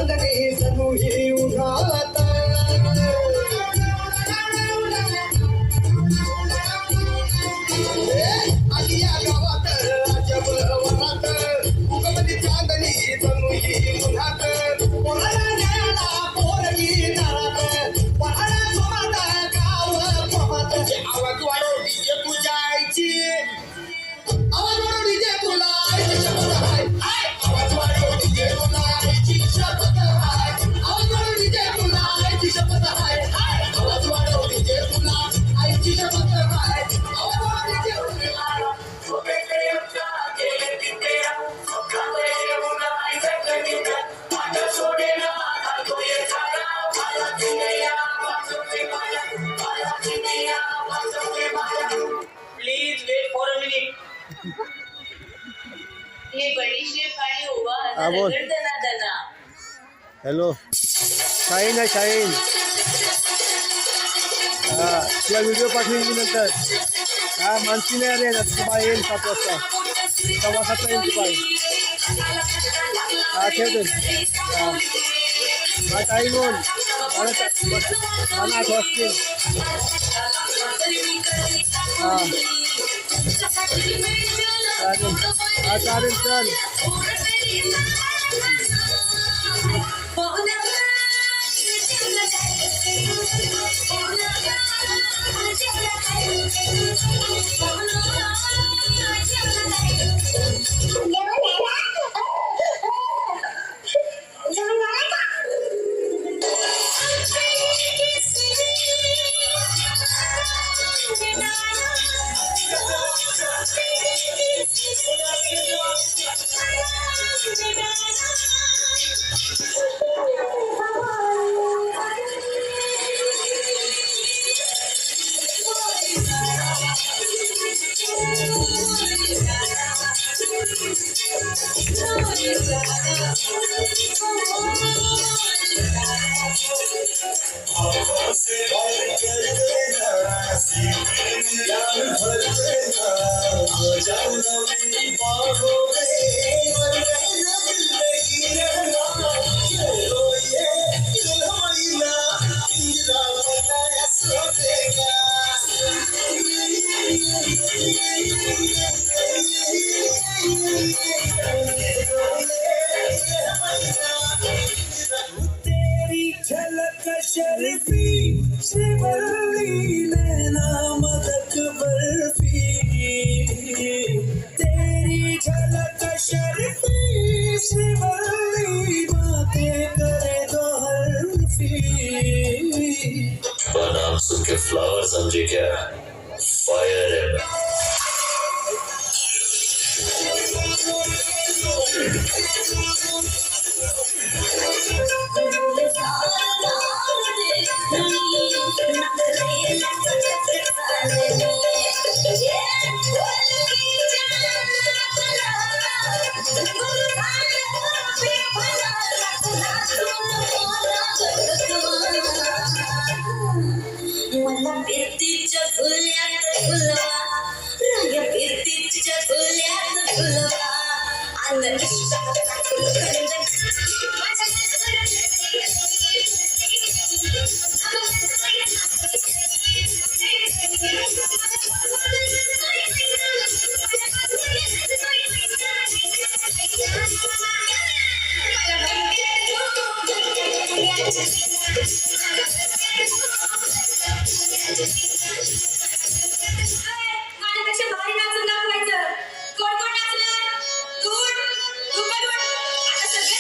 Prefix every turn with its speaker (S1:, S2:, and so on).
S1: चांदणे जणू ही उन्हात आली या गावात अजब वनात उगमली चांदणी जणू ही उन्हात पोराला न्यायला पोरगी दारात पहाडा जोरात गाव कोमात आवाज वाढव डीजे तुझ्या आईची आवाज वाढव डीजे तुला आईची शपथ आहे आवाज वाढव डीजे तुला आईची शपथ आहे आवाज वाढव डीजे तुला आईची शपथ आहे आवाज वाढव डीजे तुला आईची शपथ आहे आवाज वाढव डीजे तुला
S2: please wait for a minute. हे बडीशेप आणि उभा
S3: हा, बोल.
S2: दना
S3: हॅलो शाहीन आहे शाहीन. हा तुला व्हिडिओ पाठवेन मी नंतर. हा मानसी नाही आले ना तुझं बाळ येईल 7 वाजता 7:15 येईल तू बाळ. हा ठेवतो. हा टाईम बोल मला 8 वाजतील. हा चालेल. हा चालेल चल.
S1: तेरी झलक शर्फी शिवली नैना मदक बर्फी तेरी झलक शर्फी शिवली बातें करे दो हर्फी.
S4: नाम सुन के फ्लावर समझे क्या? फायर है.
S2: मला फिरतीच्या फुल्यात फुलवा राया फिरतीच्या फुल्यात फुलवा आलं माझ्यापेक्षा भारी नाचून दाखवायचं. कोण कोण नाचणार? तू पण आता सगळे